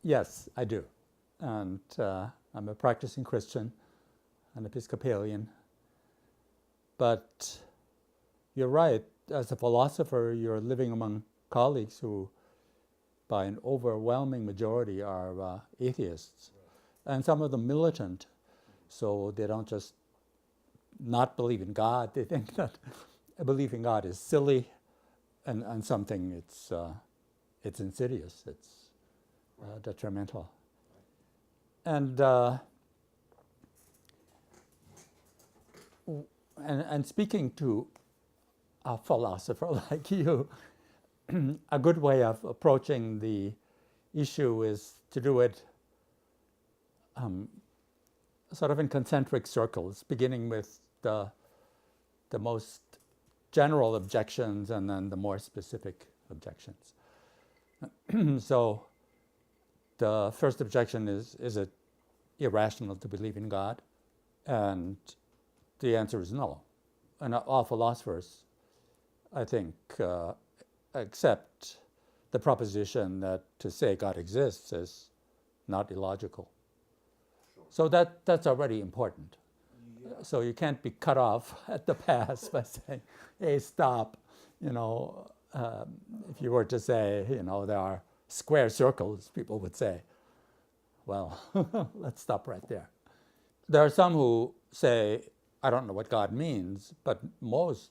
Yes, I do. And I'm a practicing Christian, an Episcopalian. But you're right. As a philosopher, you're living among colleagues who, by an overwhelming majority, are atheists. And some of them militant. So they don't just not believe in God. They think that believing God is silly and something it's insidious. It's detrimental. And, and speaking to a philosopher like you, a good way of approaching the issue is to do it sort of in concentric circles, beginning with the most general objections and then the more specific objections. So the first objection is it irrational to believe in God? And the answer is no. And all philosophers, I think, accept the proposition that to say God exists is not illogical. Sure. So that's already important. Yeah. So you can't be cut off at the pass by saying, hey, stop. If you were to say, there are square circles, people would say, well, let's stop right there. There are some who say, I don't know what God means, but most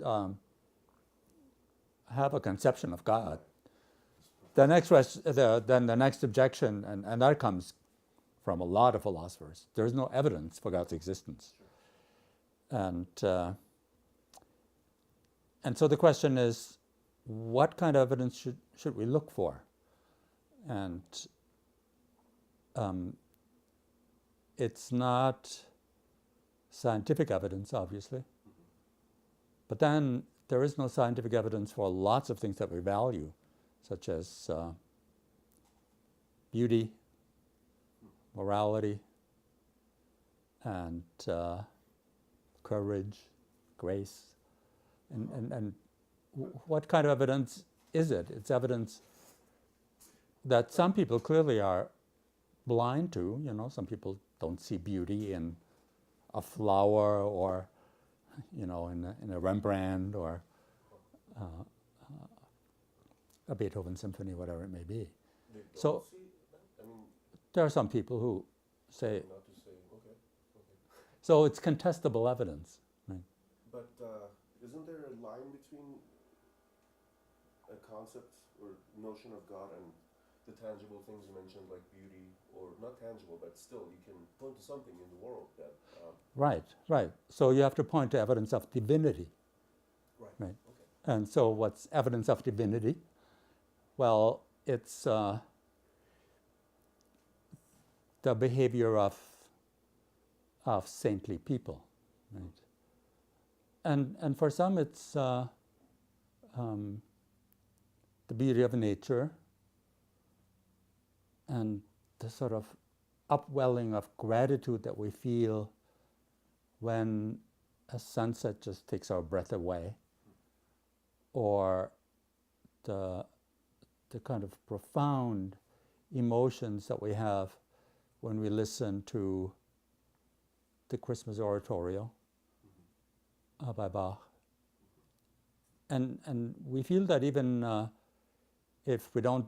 have a conception of God. Then the next objection, and that comes from a lot of philosophers, there's no evidence for God's existence. And so the question is, what kind of evidence should we look for? And it's not scientific evidence, obviously. But then there is no scientific evidence for lots of things that we value, such as beauty, morality, and courage, grace. And what kind of evidence is it? It's evidence that some people clearly are blind to. Some people don't see beauty in a flower or, in a Rembrandt or a Beethoven symphony, whatever it may be. So there are some people who say, not to say, okay. So it's contestable evidence, right? But isn't there a line between a concept or notion of God and the tangible things you mentioned, like beauty, or not tangible, but still you can point to something in the world that... Right. So you have to point to evidence of divinity. Right. Right. Okay. And so what's evidence of divinity? Well, it's the behavior of saintly people, right? And for some it's the beauty of nature and the sort of upwelling of gratitude that we feel when a sunset just takes our breath away, or the kind of profound emotions that we have when we listen to the Christmas oratorio by Bach. And we feel that even if we don't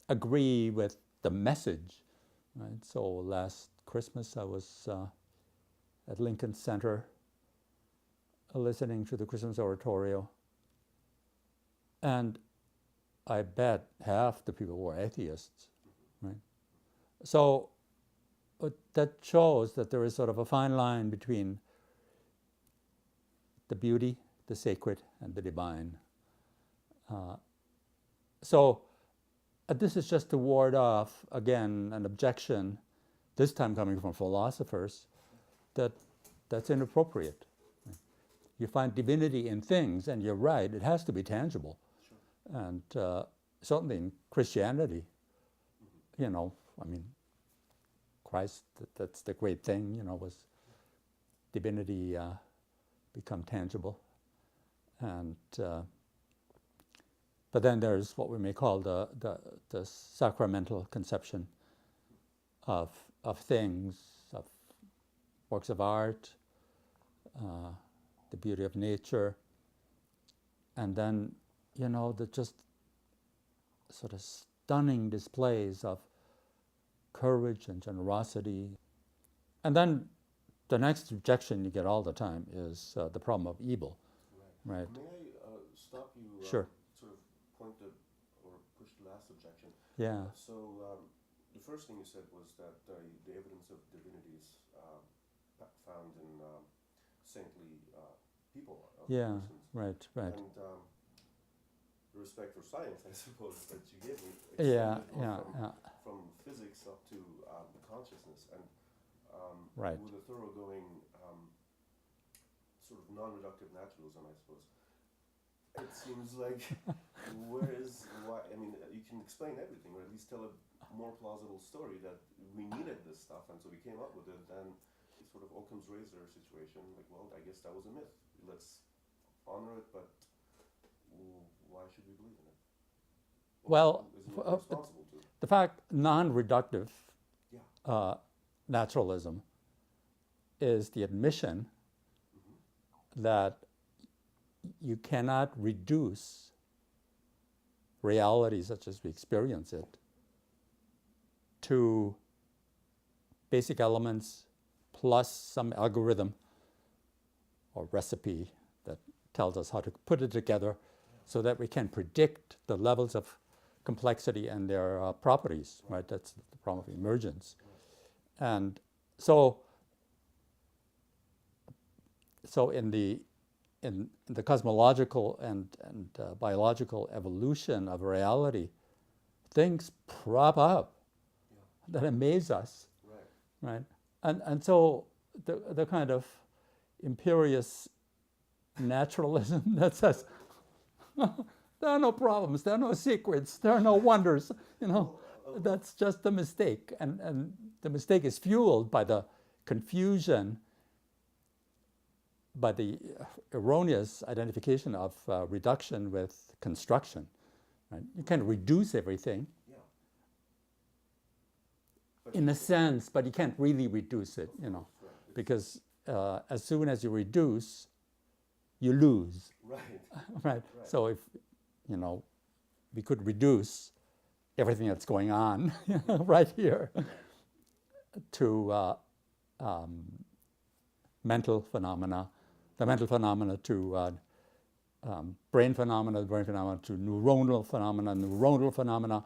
agree with the message, right? So last Christmas I was at Lincoln Center listening to the Christmas oratorio, and I bet half the people were atheists, right? So that shows that there is sort of a fine line between the beauty, the sacred, and the divine. So this is just to ward off, again, an objection, this time coming from philosophers, that's inappropriate. You find divinity in things, and you're right, it has to be tangible. Sure. And certainly in Christianity, Christ, that's the great thing, was divinity become tangible. And But then there's what we may call the sacramental conception of things, of works of art, the beauty of nature, and then, the just sort of stunning displays of courage and generosity. And then the next objection you get all the time is the problem of evil. Right. May I stop you? Sure. Sort of point or push the last objection. Yeah. So the first thing you said was that the evidence of divinity is found in saintly people. Yeah. Persons. Right. And the respect for science, I suppose, that you gave me. From physics up to consciousness, and right. with a thoroughgoing sort of non-reductive naturalism, I suppose. It seems like why? I mean, you can explain everything, or at least tell a more plausible story that we needed this stuff, and so we came up with it. Then it's sort of Occam's razor situation. Like, well, I guess that was a myth. Let's honor it, but why should we believe in it? Well, responsible to? The fact non-reductive naturalism is the admission that you cannot reduce reality such as we experience it to basic elements plus some algorithm or recipe that tells us how to put it together so that we can predict the levels of complexity and their properties, right? That's the problem of emergence. And so in the cosmological and biological evolution of reality, things prop up that amaze us, right? And so the kind of imperious naturalism that says there are no problems, there are no secrets, there are no wonders, that's just a mistake. And the mistake is fueled by the confusion, by the erroneous identification of reduction with construction. Right? You can reduce everything in a sense, but you can't really reduce it, because as soon as you reduce, you lose. Right. So if, we could reduce everything that's going on right here to mental phenomena, the mental phenomena to brain phenomena, the brain phenomena to neuronal phenomena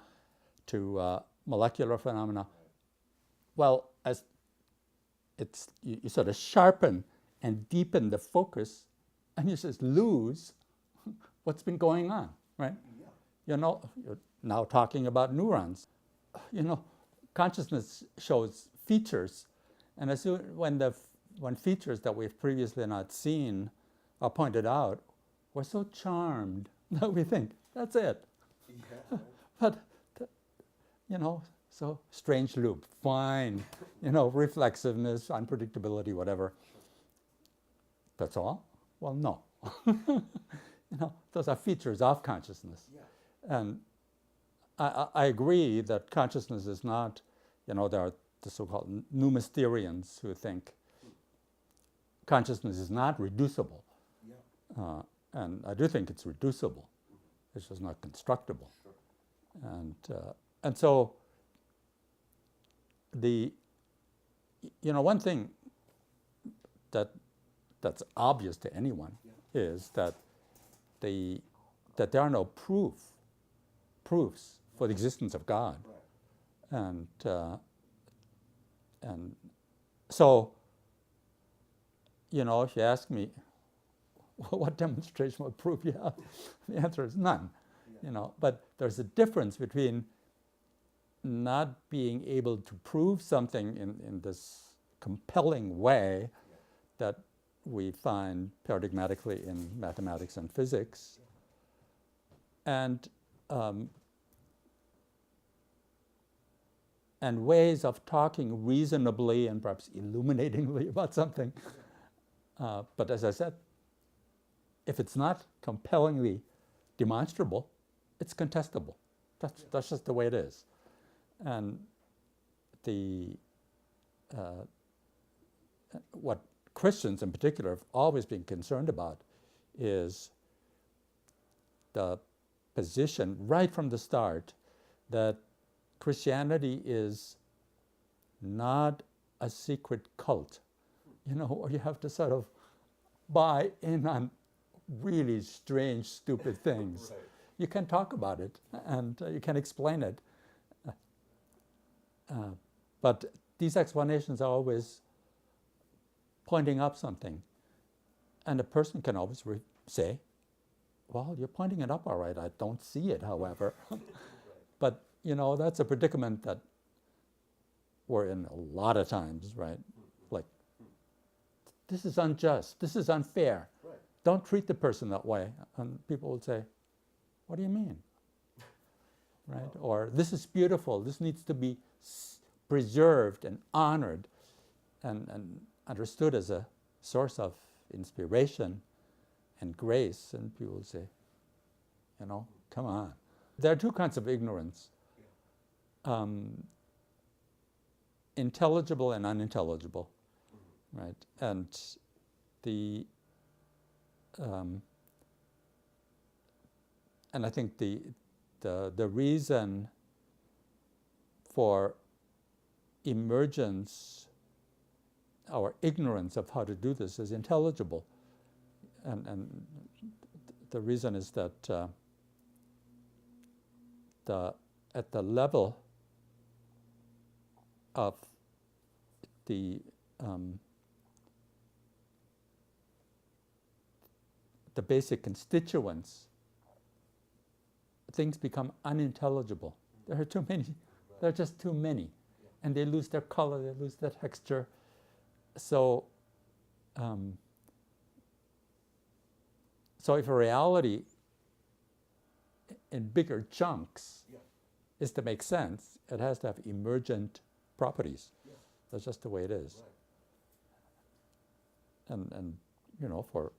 to molecular phenomena. Well, as you sort of sharpen and deepen the focus, and you just lose what's been going on, right? You're now talking about neurons. Consciousness shows features, and as soon when features that we've previously not seen are pointed out, we're so charmed that we think that's it. But so strange loop, fine, reflexiveness, unpredictability, whatever. That's all? Well, no. Those are features of consciousness. And I agree that consciousness is not, there are the so-called pneumysterians who think consciousness is not reducible. And I do think it's reducible. It's just not constructible. And so one thing that's obvious to anyone is that there are no proofs for the existence of God, and so if you ask me what demonstration, what proof you have, the answer is none. But there's a difference between not being able to prove something in this compelling way that we find paradigmatically in mathematics and physics, and ways of talking reasonably and perhaps illuminatingly about something. But as I said, if it's not compellingly demonstrable, it's contestable. That's just the way it is. And the what Christians in particular have always been concerned about is the position right from the start that Christianity is not a secret cult, or you have to sort of buy in on really strange, stupid things. Right. You can talk about it and you can explain it. But these explanations are always pointing up something. And a person can always say, well, you're pointing it up all right. I don't see it, however. But, that's a predicament that we're in a lot of times, right? Like, this is unjust. This is unfair. Right. Don't treat the person that way. And people would say, what do you mean? Right? Or this is beautiful. This needs to be preserved and honored and understood as a source of inspiration and grace. And people would say, come on. There are two kinds of ignorance. Intelligible and unintelligible, right? And the and I think the reason for emergence, our ignorance of how to do this is intelligible, and the reason is that at the level of the basic constituents, things become unintelligible. There are too many. There are just too many, and they lose their color. They lose their texture. So, if a reality in bigger chunks is to make sense, it has to have emergent properties. That's just the way it is. Right. And for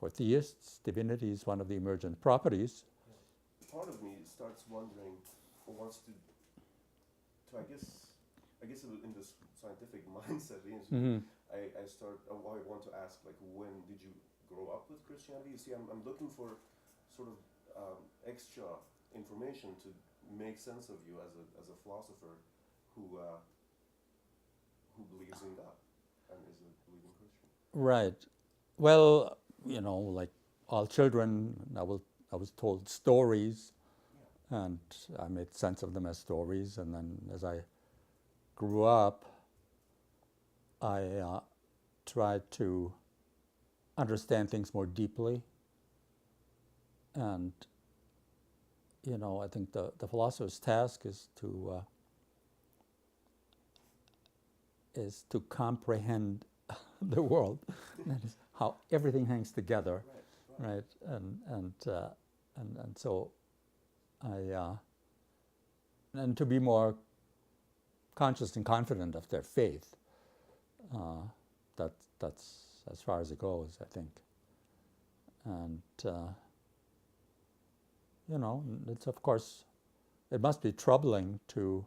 theists, divinity is one of the emergent properties. Part of me starts wondering, or wants to I guess in this scientific mindset, I want to ask, like, when did you grow up with Christianity? You see, I'm looking for sort of extra information to make sense of you as a philosopher who believes in God and is a believing Christian. Right. Well, like all children, I was told stories, and I made sense of them as stories. And then as I grew up, I tried to understand things more deeply. And, I think the philosopher's task is to comprehend the world. That is how everything hangs together, right? And so and to be more conscious and confident of their faith. That's as far as it goes, I think. And it's, of course, it must be troubling to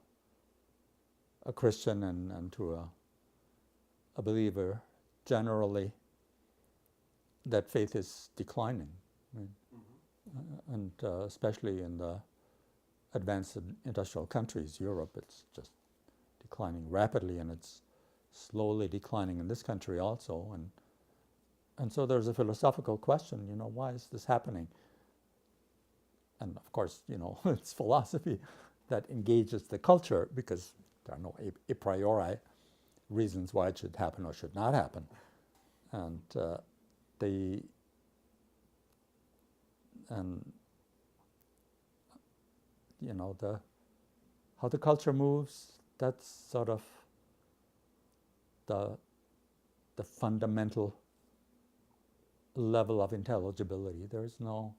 a Christian and to a believer generally that faith is declining, right? And especially in the advanced industrial countries, Europe, it's just declining rapidly, and it's slowly declining in this country also. And so there's a philosophical question, why is this happening? And of course, it's philosophy that engages the culture, because there are no a priori reasons why it should happen or should not happen. And how the culture moves, that's sort of the fundamental level of intelligibility. There is no,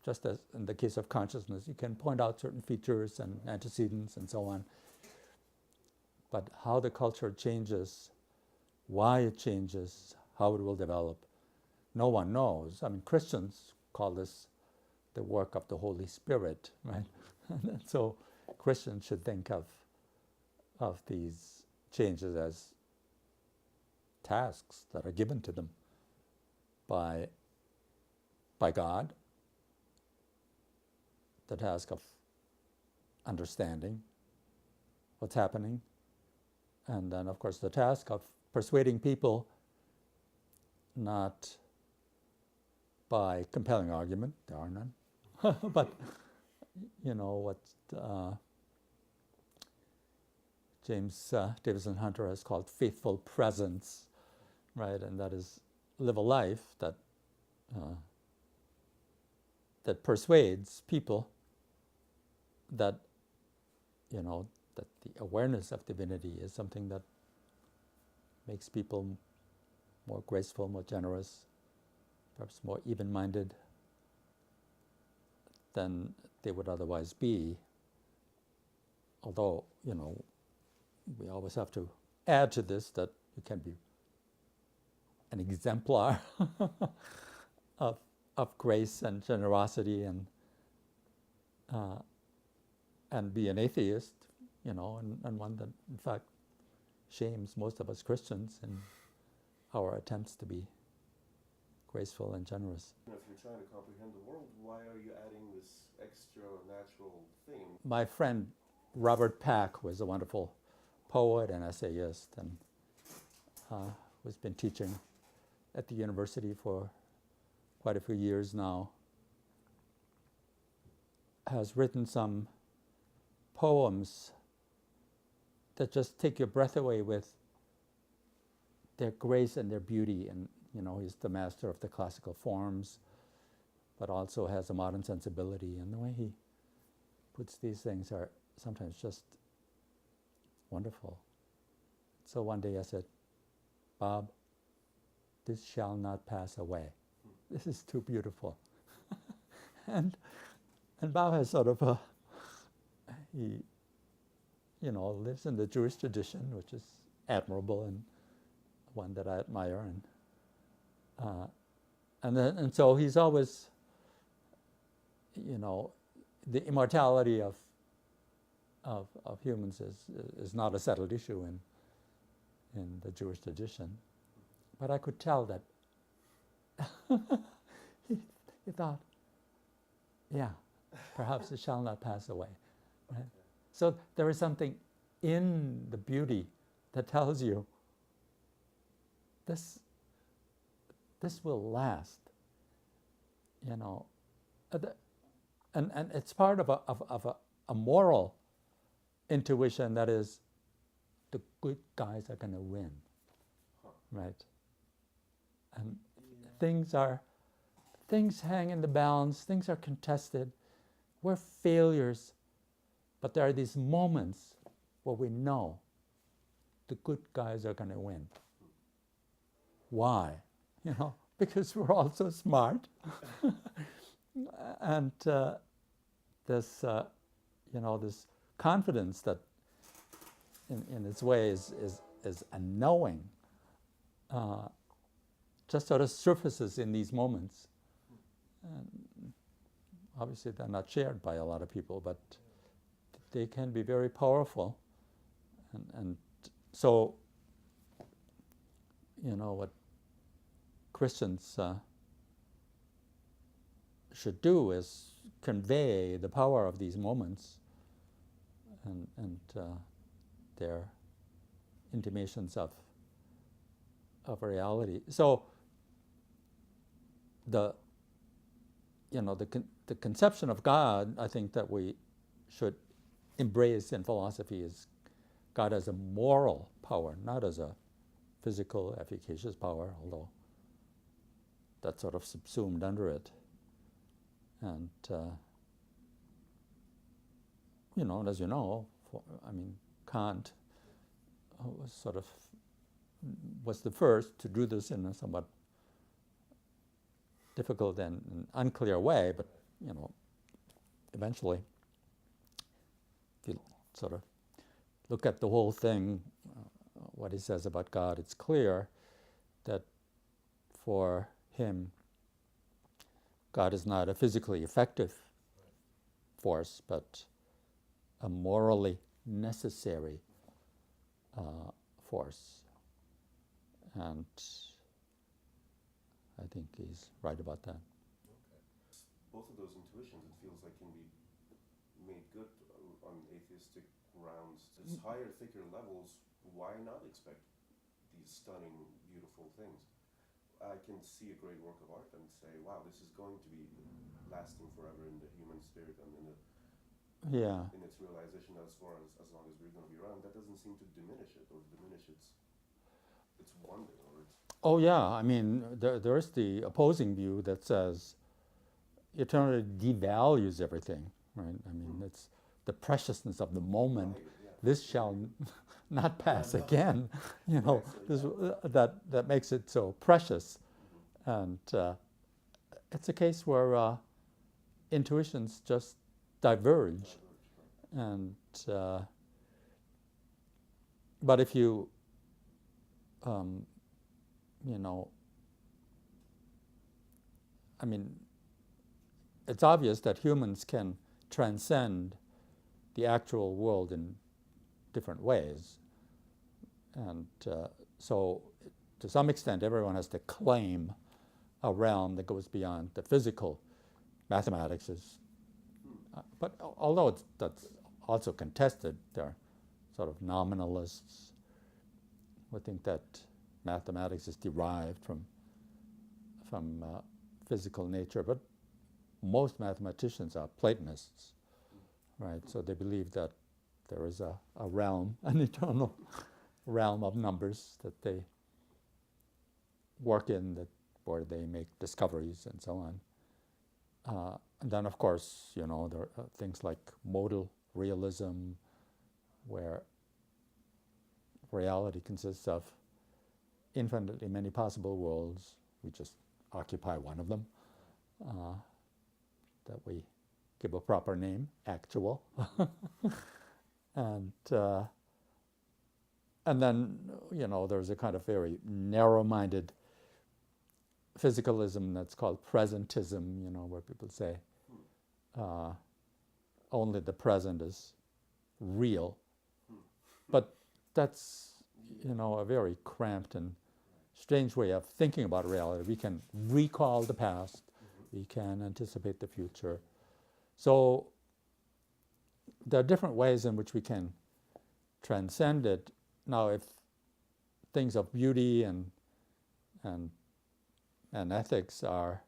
just as in the case of consciousness, you can point out certain features and antecedents and so on. But how the culture changes, why it changes, how it will develop, no one knows. I mean, Christians call this the work of the Holy Spirit, right? And so Christians should think of these changes as tasks that are given to them by God, the task of understanding what's happening, and then, of course, the task of persuading people, not by compelling argument, there are none, but what James Davison Hunter has called faithful presence, right? And that is live a life that persuades people that that the awareness of divinity is something that makes people more graceful, more generous, perhaps more even-minded than they would otherwise be. Although, we always have to add to this that you can be an exemplar of grace and generosity and be an atheist, and one that, in fact, shames most of us Christians in our attempts to be graceful and generous. If you're trying to comprehend the world, why are you adding this extra natural thing? My friend Robert Pack was a wonderful poet and essayist, and who's been teaching at the university for quite a few years now, has written some poems that just take your breath away with their grace and their beauty. And he's the master of the classical forms, but also has a modern sensibility, and the way he puts these things are sometimes just wonderful. So one day I said, Bob, this shall not pass away. This is too beautiful. and Bob has sort of he lives in the Jewish tradition, which is admirable and one that I admire, and so he's always, the immortality of humans is not a settled issue in the Jewish tradition, but I could tell that he thought, yeah, perhaps it shall not pass away, right? So there is something in the beauty that tells you this will last, and it's part of a moral intuition that is the good guys are going to win, right? And things hang in the balance, things are contested, we're failures, but there are these moments where we know the good guys are going to win. Why? Because we're all so smart. And this confidence that in its way is a knowing just sort of surfaces in these moments. And obviously they're not shared by a lot of people, but they can be very powerful. And so, what Christians should do is convey the power of these moments and their intimations of reality. So the conception of God, I think, that we should embrace in philosophy is God as a moral power, not as a physical, efficacious power, although that's sort of subsumed under it. And, and as you know, Kant was the first to do this in a somewhat difficult and unclear way, but, eventually, if you sort of look at the whole thing, what he says about God, it's clear that for him, God is not a physically effective force, but a morally necessary force. And I think he's right about that. Both of those intuitions, it feels like, can be made good on atheistic grounds. It's higher, thicker levels. Why not expect these stunning, beautiful things? I can see a great work of art and say, wow, this is going to be lasting forever in the human spirit and in its realization as long as we're going to be around. That doesn't seem to diminish it or diminish its wonder or its... Oh yeah, I mean, there is the opposing view that says eternity devalues everything, right? I mean, it's the preciousness of the moment. Right, yeah. This shall not pass again, you know. That makes it so precious, and it's a case where intuitions just diverge, and but if you you know, I mean, it's obvious that humans can transcend the actual world in different ways. And so, to some extent, everyone has to claim a realm that goes beyond the physical. Mathematics is, but although that's also contested, there are sort of nominalists who think that mathematics is derived from physical nature, but most mathematicians are Platonists, right? So they believe that there is a realm, an eternal realm of numbers that they work in, where they make discoveries and so on. And then, of course, you know, there are things like modal realism, where reality consists of infinitely many possible worlds. We just occupy one of them, that we give a proper name, actual. And then, you know, there's a kind of very narrow-minded physicalism that's called presentism, you know, where people say only the present is real. But that's, you know, a very cramped and strange way of thinking about reality. We can recall the past, we can anticipate the future. So there are different ways in which we can transcend it. Now, if things of beauty and ethics are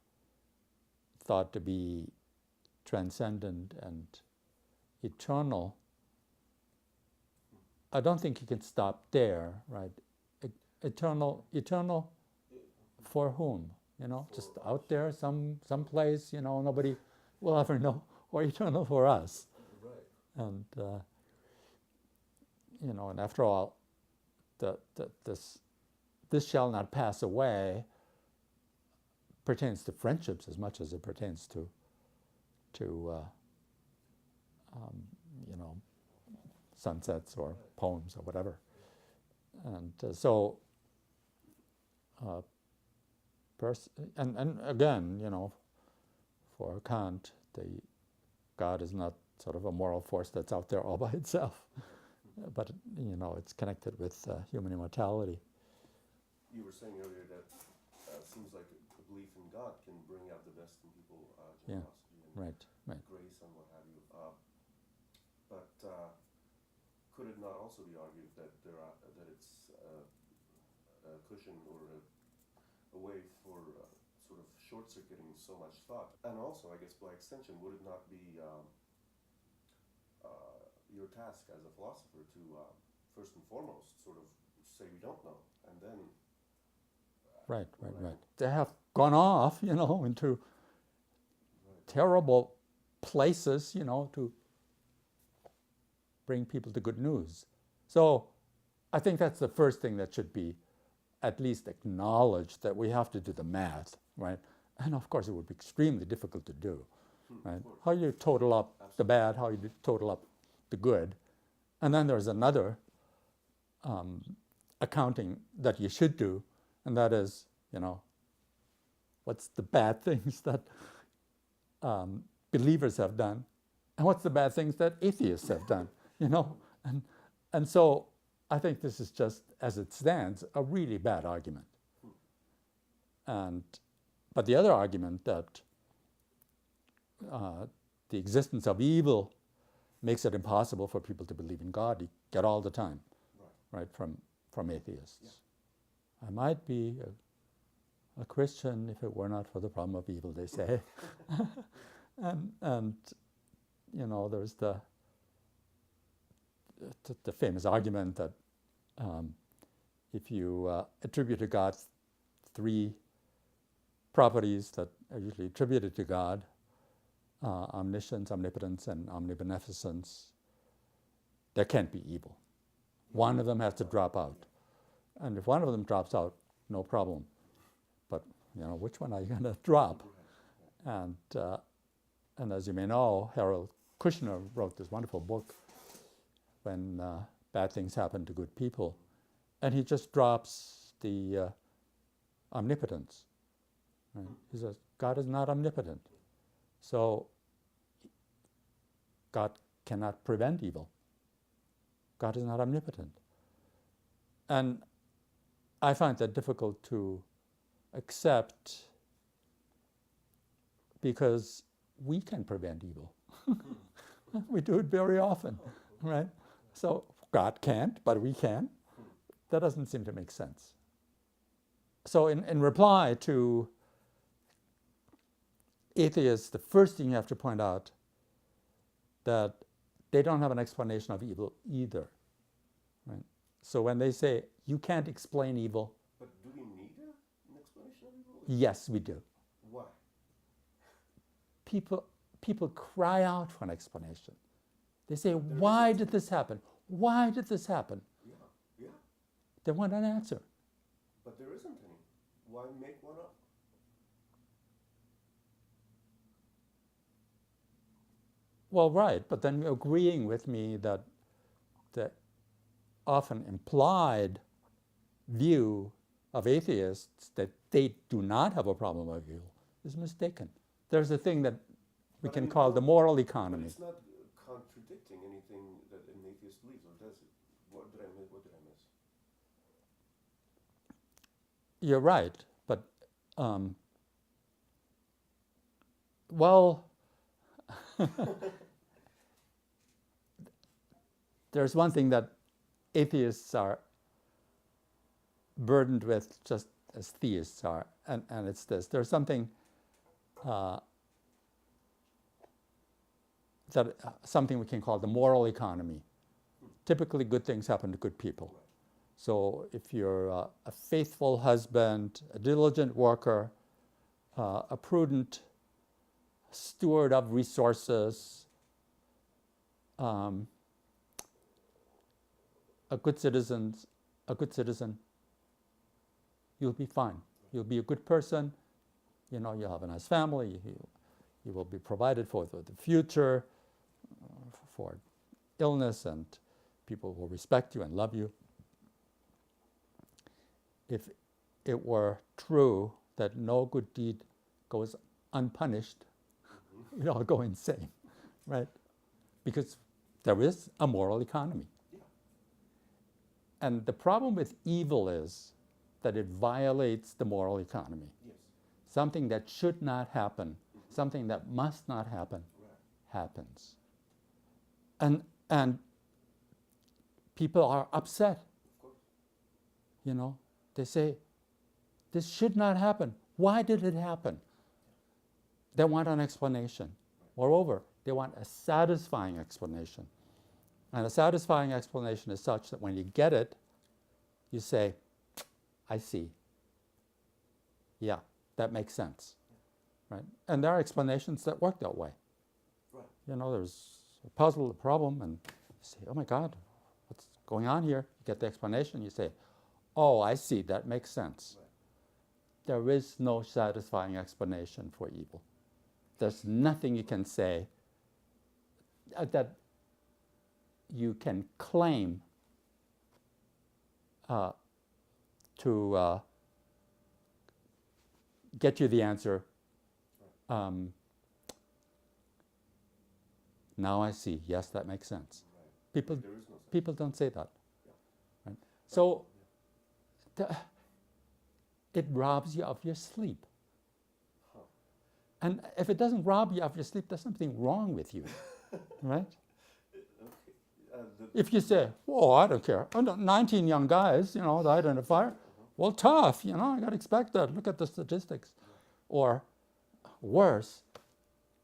thought to be transcendent and eternal, I don't think you can stop there, right? Eternal for whom? You know, just out there, some place, you know, nobody will ever know, or eternal for us. Right. And you know, and after all, this shall not pass away pertains to friendships as much as it pertains to you know, sunsets or poems or whatever. And so and again, you know, for Kant, God is not sort of a moral force that's out there all by itself, but, you know, it's connected with human immortality. You were saying earlier that seems like a belief in God can bring out the best in people, generosity and grace and what have you. But could it not also be argued that that it's a cushion or a way for sort of short-circuiting so much thought? And also, I guess by extension, would it not be your task as a philosopher to first and foremost sort of say we don't know, and then right. They have gone off, you know, into terrible places, you know, to bring people to good news. So I think that's the first thing that should be at least acknowledged, that we have to do the math, right? And of course it would be extremely difficult to do, right? How you total up the bad, how you total up the good. And then there's another accounting that you should do, and that is, you know, what's the bad things that believers have done, and what's the bad things that atheists have done, you know? And so I think this is just, as it stands, a really bad argument. But the other argument that the existence of evil makes it impossible for people to believe in God, you get all the time, right, from atheists. Yeah. I might be a Christian if it were not for the problem of evil, they say. and you know, there's the famous argument that if you attribute to God three properties that are usually attributed to God, omniscience, omnipotence, and omnibeneficence, there can't be evil. One of them has to drop out. And if one of them drops out, no problem. But, you know, which one are you going to drop? And as you may know, Harold Kushner wrote this wonderful book, When Bad Things Happen to Good People. And he just drops the omnipotence. Right? He says, God is not omnipotent. So God cannot prevent evil. God is not omnipotent. And I find that difficult to accept because we can prevent evil. We do it very often, right? So God can't, but we can. That doesn't seem to make sense. So in reply to atheists, the first thing you have to point out that they don't have an explanation of evil either, right? So when they say, you can't explain evil. But do we need an explanation of evil? Yes, we do. Why? People cry out for an explanation. They say, why did this happen? Why did this happen? Yeah. They want an answer. But there isn't any. Why make one up? Well, right, but then you're agreeing with me that the often implied view of atheists that they do not have a problem of evil is mistaken. There's a thing that we can call the moral economy. But it's not contradicting anything that an atheist believes, or does it? What did I miss? You're right, but well, there's one thing that atheists are burdened with just as theists are, and it's this. There's something something we can call the moral economy. Typically, good things happen to good people. So if you're a faithful husband, a diligent worker, a prudent steward of resources, a good citizen, you'll be fine. You'll be a good person. You know, you'll have a nice family. You will be provided for the future, for illness, and people will respect you and love you. If it were true that no good deed goes unpunished, we'd all go insane, right? Because there is a moral economy. And the problem with evil is that it violates the moral economy. Yes. Something that should not happen, something that must not happen, happens. And people are upset. Of course. You know, they say, this should not happen. Why did it happen? They want an explanation. Moreover, they want a satisfying explanation. And a satisfying explanation is such that when you get it, you say, I see. Yeah, that makes sense. Right? And there are explanations that work that way. Right. You know, there's a puzzle, a problem, and you say, oh my God, what's going on here? You get the explanation, you say, oh, I see, that makes sense. Right. There is no satisfying explanation for evil. There's nothing you can say that you can claim to get you the answer. Now I see. Yes, that makes sense. Right. People There is no sense. people don't say that. Yeah. Right? So it robs you of your sleep. Huh. And if it doesn't rob you of your sleep, there's something wrong with you, right? Okay. If you say, "Whoa, I don't care. 19 young guys, died in a fire." Well, tough, I got to expect that. Look at the statistics. Or worse,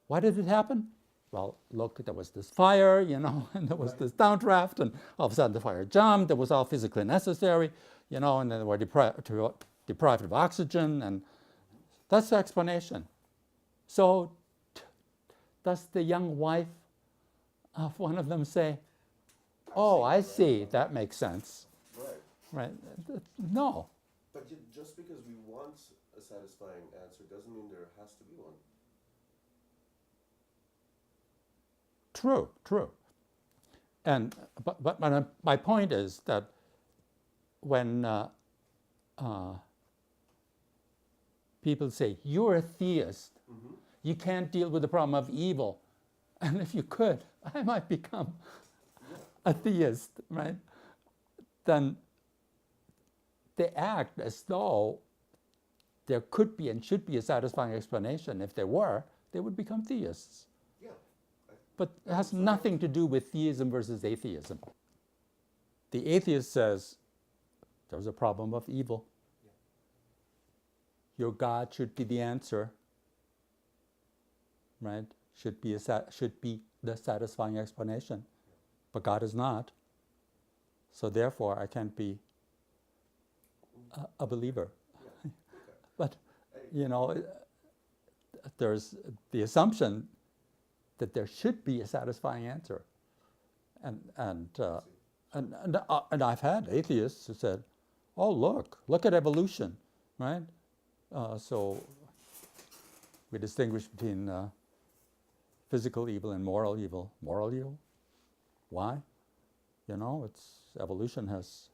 why did it happen? Well, look, there was this fire, and there was this downdraft, and all of a sudden the fire jumped. It was all physically necessary, and then they were deprived of oxygen, and that's the explanation. So does the young wife of one of them say, "Oh, I see, that makes sense," Right. right? No. But just because we want a satisfying answer doesn't mean there has to be one. True. And but my point is that when people say you're a theist, Mm-hmm. you can't deal with the problem of evil, and if you could, I might become a theist, right? Then they act as though there could be and should be a satisfying explanation. If there were, they would become theists. Yeah. But it has nothing to do with theism versus atheism. The atheist says there's a problem of evil. Yeah. Your God should be the answer, right? Should be the satisfying explanation. But God is not. So therefore, I can't be a believer. Yeah. Okay. But, there's the assumption that there should be a satisfying answer. And I've had atheists who said, "Oh, look at evolution," right? So we distinguish between physical evil and moral evil. Moral evil? Why? Evolution has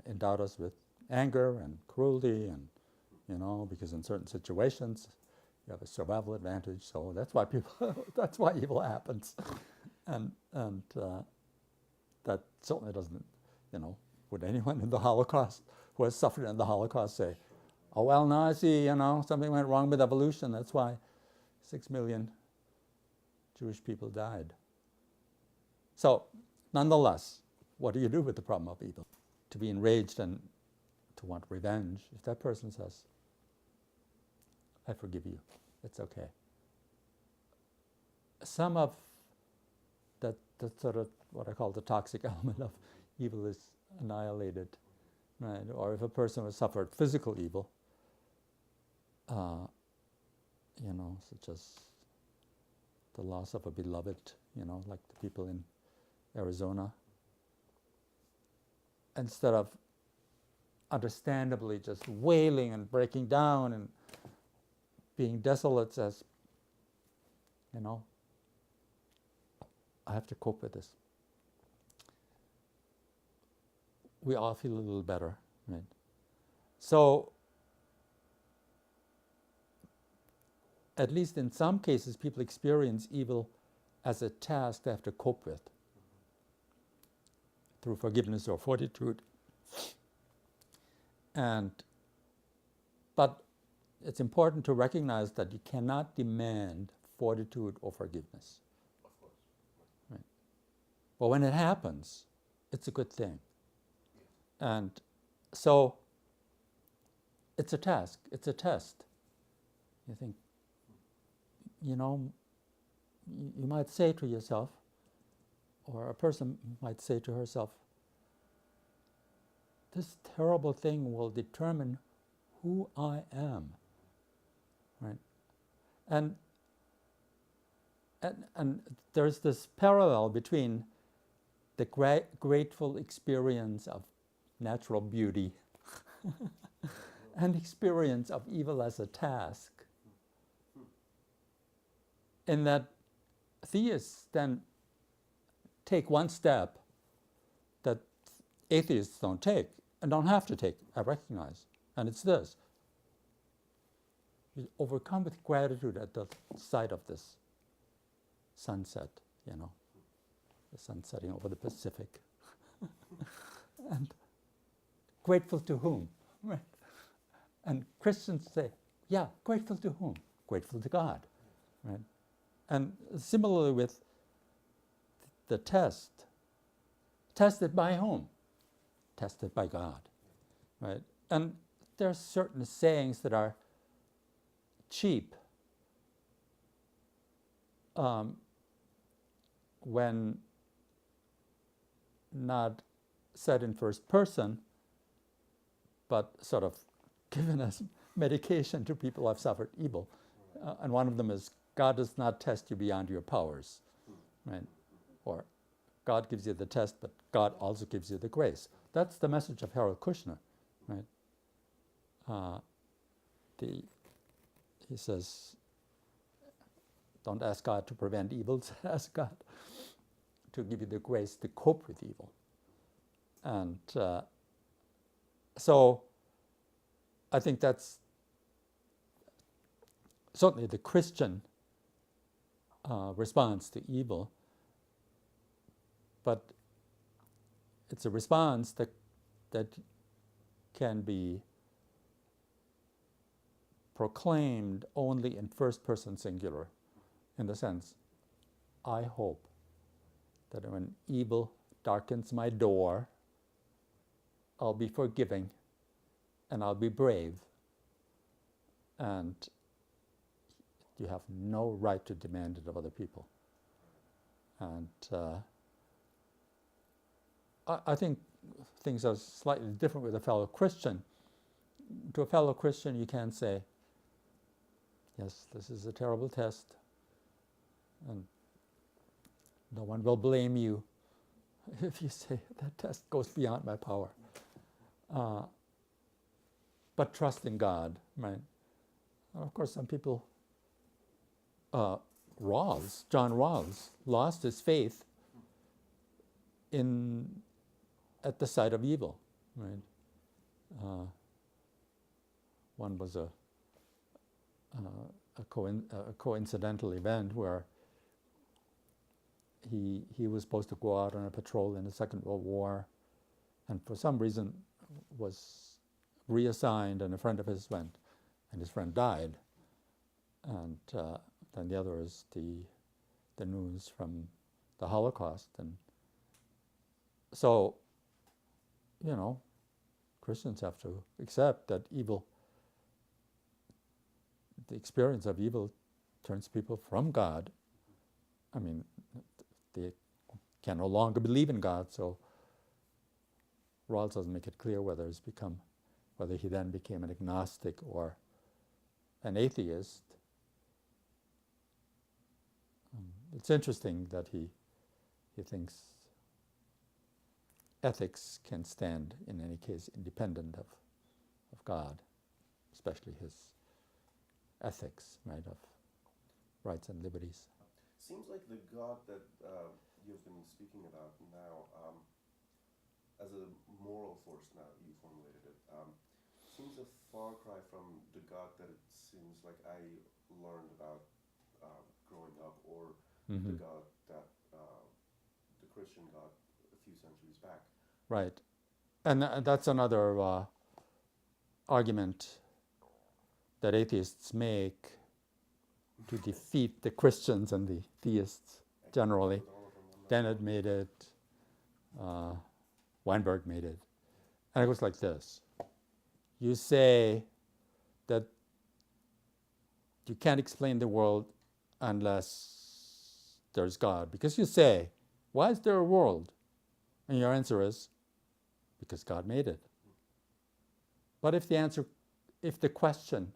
endowed us with anger and cruelty, and because in certain situations you have a survival advantage. So that's why that's why evil happens, and that certainly doesn't, would anyone in the Holocaust who has suffered in the Holocaust say, "Oh well, now I see, something went wrong with evolution. That's why 6 million Jewish people died." So, nonetheless, what do you do with the problem of evil? To be enraged and to want revenge. If that person says, "I forgive you, it's okay," some of that sort of what I call the toxic element of evil is annihilated, right? Or if a person has suffered physical evil, such as the loss of a beloved, like the people in Arizona, instead of understandably just wailing and breaking down and being desolate, says, "I have to cope with this." We all feel a little better, right? So, at least in some cases, people experience evil as a task they have to cope with through forgiveness or fortitude. But it's important to recognize that you cannot demand fortitude or forgiveness. Of course. Right? But when it happens, it's a good thing. And so it's a task, it's a test. You think, you might say to yourself, or a person might say to herself, "This terrible thing will determine who I am," right? And there's this parallel between the grateful experience of natural beauty and experience of evil as a task, in that theists then take one step that atheists don't take, I don't have to take, I recognize. And it's this. You overcome with gratitude at the sight of this sunset, the sun setting over the Pacific. And grateful to whom? Right. And Christians say, yeah, grateful to whom? Grateful to God. Right. And similarly with the test, tested by whom? Tested by God. Right. And there are certain sayings that are cheap when not said in first person, but sort of given as medication to people who have suffered evil. And one of them is, God does not test you beyond your powers, right? Or God gives you the test, but God also gives you the grace. That's the message of Harold Kushner, right? He says, don't ask God to prevent evils, ask God to give you the grace to cope with evil. And so I think that's certainly the Christian response to evil, but it's a response that can be proclaimed only in first person singular, in the sense, I hope that when evil darkens my door, I'll be forgiving and I'll be brave, and you have no right to demand it of other people. And I think things are slightly different with a fellow Christian. To a fellow Christian, you can say, yes, this is a terrible test, and no one will blame you if you say that test goes beyond my power. But trust in God, right? Of course, some people, John Rawls, lost his faith at the sight of evil, right? One was a coincidental event where he was supposed to go out on a patrol in the Second World War, and for some reason was reassigned, and a friend of his went, and his friend died. And then the other is the news from the Holocaust. And so, Christians have to accept that evil, the experience of evil, turns people from God. I mean, they can no longer believe in God, so Rawls doesn't make it clear whether he then became an agnostic or an atheist. It's interesting that he thinks ethics can stand, in any case, independent of God, especially his ethics, right, of rights and liberties. Seems like the God that you've been speaking about now, as a moral force now, you formulated it, seems a far cry from the God that it seems like I learned about growing up, or the God that the Christian God a few centuries back. Right. And that's another argument that atheists make to defeat the Christians and the theists generally. Dennett made it, Weinberg made it. And it goes like this. You say that you can't explain the world unless there's God. Because you say, why is there a world? And your answer is, because God made it. But if the question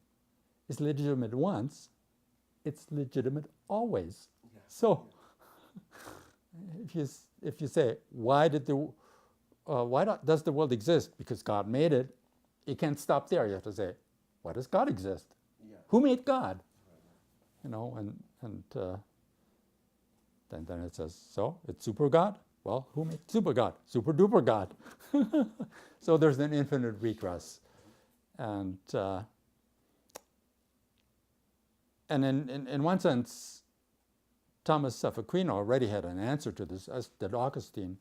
is legitimate once, it's legitimate always. Yeah. So, if you say, why does the world exist? Because God made it. You can't stop there. You have to say, why does God exist? Yeah. Who made God? And then it says, so it's super God. Well, who made super God? Super duper God. So there's an infinite regress. And in one sense, Thomas of Aquino already had an answer to this, as did Augustine.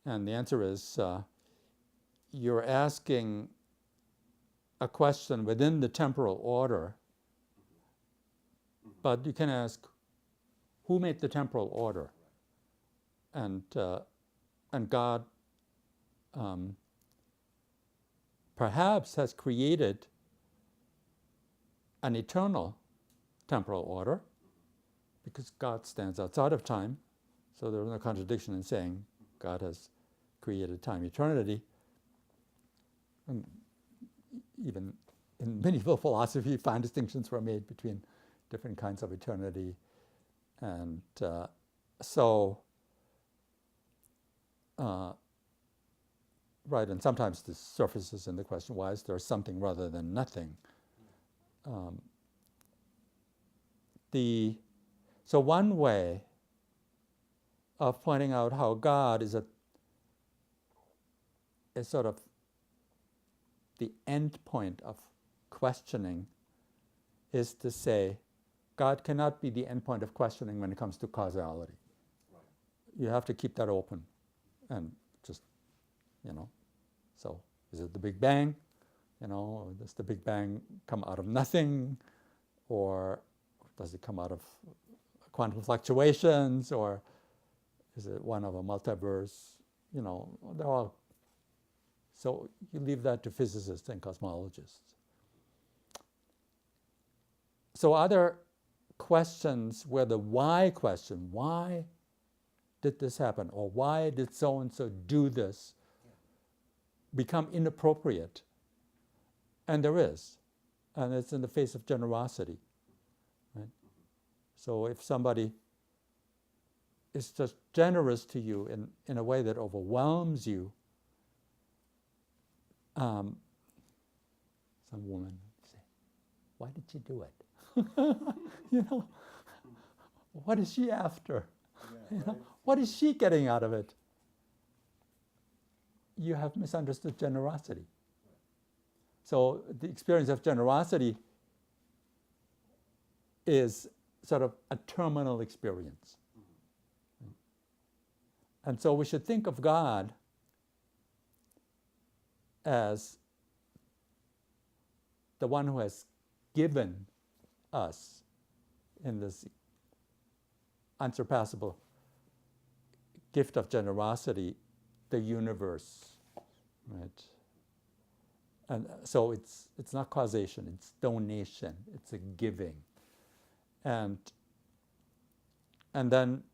And the answer is, you're asking a question within the temporal order, but you can ask, who made the temporal order? And God perhaps has created an eternal temporal order, because God stands outside of time, so there's no contradiction in saying God has created time eternity. And even in medieval philosophy, fine distinctions were made between different kinds of eternity. And right, and sometimes this surfaces in the question, why is there something rather than nothing? So one way of pointing out how God is sort of the end point of questioning is to say, God cannot be the end point of questioning when it comes to causality. Right. You have to keep that open and just, so is it the Big Bang? Does the Big Bang come out of nothing? Or does it come out of quantum fluctuations? Or is it one of a multiverse? They're all. So you leave that to physicists and cosmologists. So other questions where the why question, why did this happen? Or why did so-and-so do this, become inappropriate. And there is. And it's in the face of generosity. Right? So if somebody is just generous to you in a way that overwhelms you, some woman would say, why did you do it? What is she after? Yeah, right. What is she getting out of it? You have misunderstood generosity. So the experience of generosity is sort of a terminal experience. And so we should think of God as the one who has given us in this unsurpassable gift of generosity, the universe, right? And so it's not causation, it's donation, it's a giving. And then,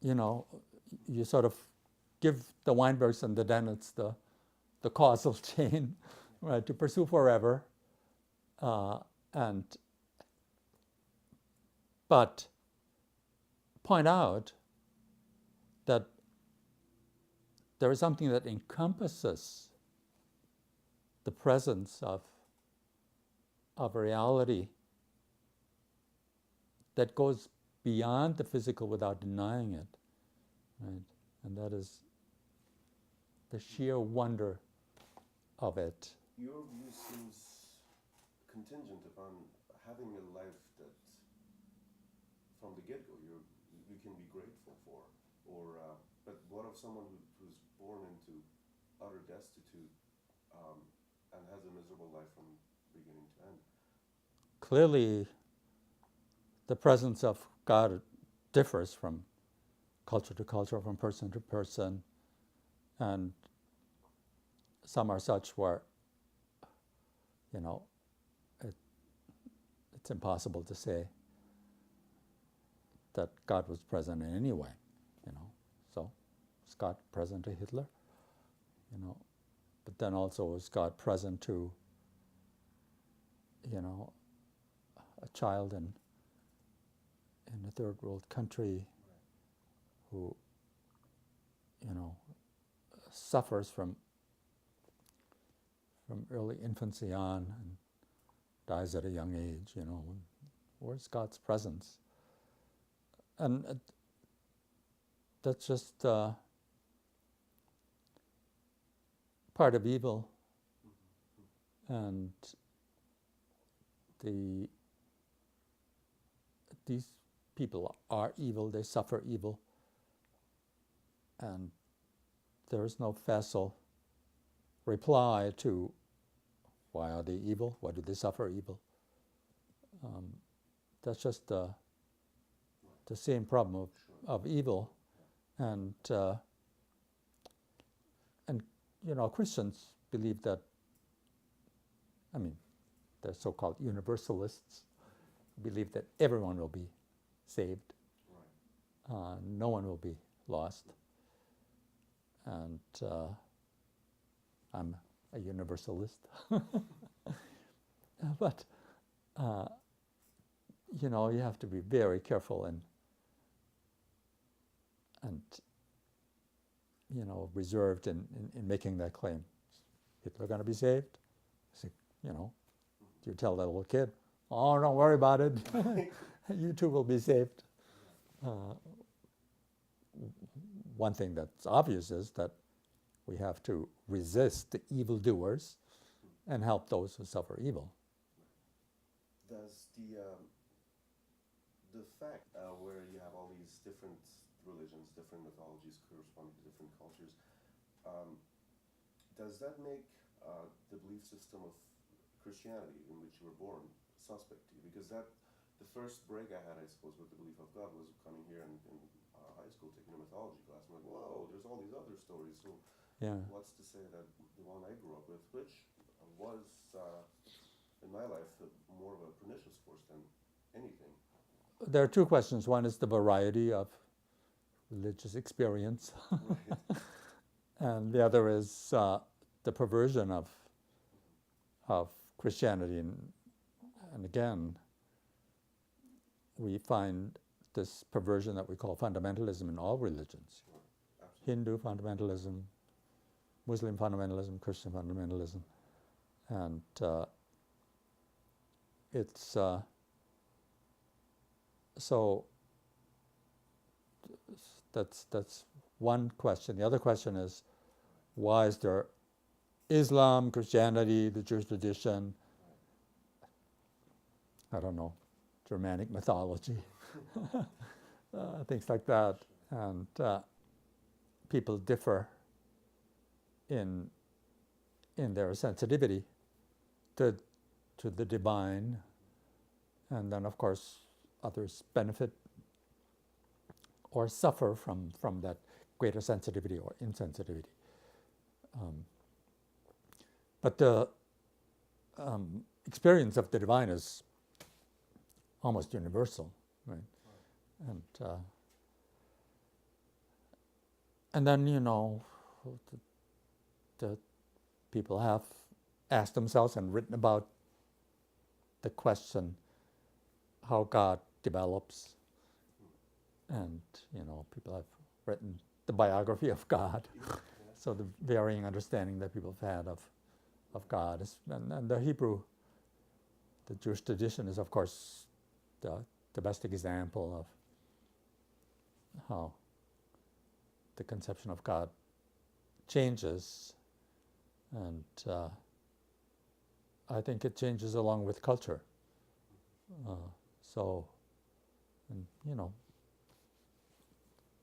you sort of give the Weinbergs and the Dennets the causal chain, right, to pursue forever. But point out that there is something that encompasses the presence of reality that goes beyond the physical without denying it, right? And that is the sheer wonder of it. Your view seems contingent upon having a life that, from the get-go, you can be grateful for. But what of someone who's born into utter destitute and has a miserable life from beginning to end? Clearly, the presence of God differs from culture to culture, from person to person, and some are such where, it's impossible to say that God was present in any way, So, was God present to Hitler? But then also was God present to, a child in a third world country who, suffers from early infancy on and dies at a young age, Where's God's presence? And that's just part of evil, and these people are evil. They suffer evil, and there is no facile reply to why are they evil? Why do they suffer evil? That's just the same problem of evil, and Christians believe that. I mean, the so-called universalists believe that everyone will be saved, no one will be lost, and I'm a universalist. But you have to be very careful and reserved in making that claim. Hitler going to be saved? You tell that little kid, oh, don't worry about it. You too will be saved. One thing that's obvious is that we have to resist the evildoers and help those who suffer evil. Does the fact where you have all these different religions, different mythologies corresponding to different cultures, does that make the belief system of Christianity in which you were born suspect to you? Because the first break I had, I suppose, with the belief of God was coming here in high school, taking a mythology class. I'm like, whoa, there's all these other stories. So what's to say that the one I grew up with, which was in my life more of a pernicious force than anything? There are two questions. One is the variety of religious experience, and the other is the perversion of Christianity. And again, we find this perversion that we call fundamentalism in all religions. Hindu fundamentalism, Muslim fundamentalism, Christian fundamentalism. And it's so that's one question. The other question is, why is there Islam, Christianity, the Jewish tradition, I don't know, Germanic mythology, things like that, and people differ in their sensitivity to the divine, and then of course others benefit or suffer from that greater sensitivity or insensitivity. But the experience of the divine is almost universal, right? And then the people have asked themselves and written about the question how God develops, and people have written the biography of God. So the varying understanding that people have had of God is, and the Jewish tradition is of course the best example of how the conception of God changes, and I think it changes along with culture.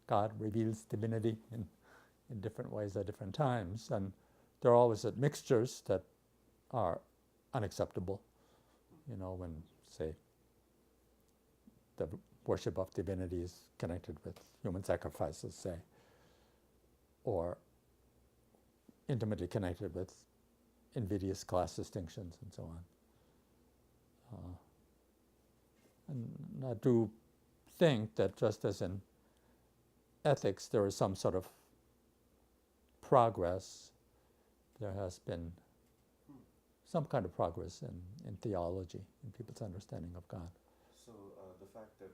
God reveals divinity in different ways at different times, and there are always mixtures that are unacceptable. When, say, the worship of divinity is connected with human sacrifices, say, or intimately connected with invidious class distinctions and so on. And I do think that just as in ethics there is some sort of progress, there has been some kind of progress in theology, in people's understanding of God. So the fact that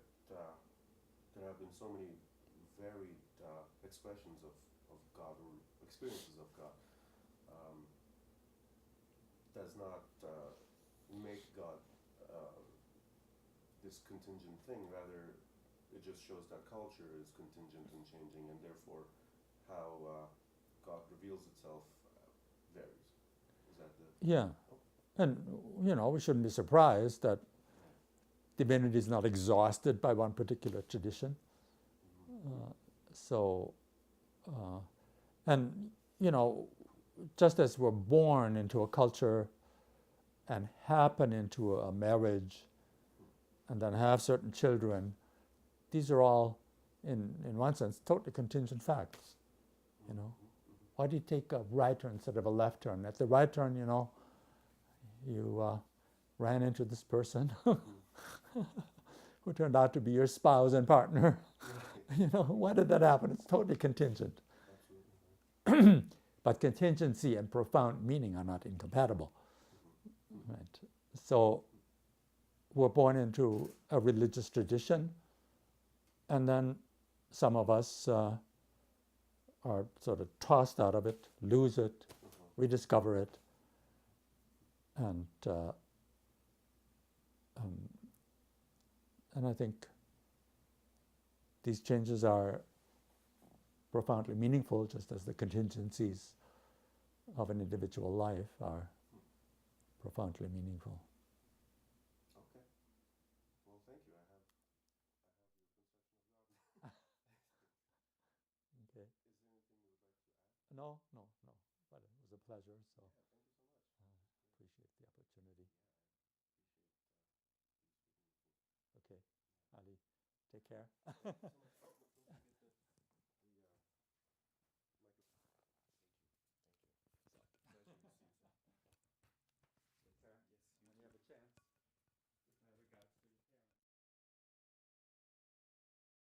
there have been so many varied expressions of God or experiences of God does not make God this contingent thing. Rather, it just shows that culture is contingent and changing, and therefore how God reveals itself varies. Is that the? Yeah. And, we shouldn't be surprised that divinity is not exhausted by one particular tradition. So, and, just as we're born into a culture and happen into a marriage and then have certain children, these are all, in one sense, totally contingent facts. Why do you take a right turn instead of a left turn? At the right turn, you ran into this person who turned out to be your spouse and partner. Why did that happen? It's totally contingent. But contingency and profound meaning are not incompatible. Right? So we're born into a religious tradition, and then some of us are sort of tossed out of it, lose it, rediscover it, and I think these changes are profoundly meaningful, just as the contingencies of an individual life are profoundly meaningful. Okay. Well, thank you. I have your conception of God. Okay. Is there anything you would like to add? No. But it was a pleasure. So Yeah, thank you so much. appreciate the opportunity. Yeah, I appreciate you speaking with me. Okay, Ali, take care. Thank you so much.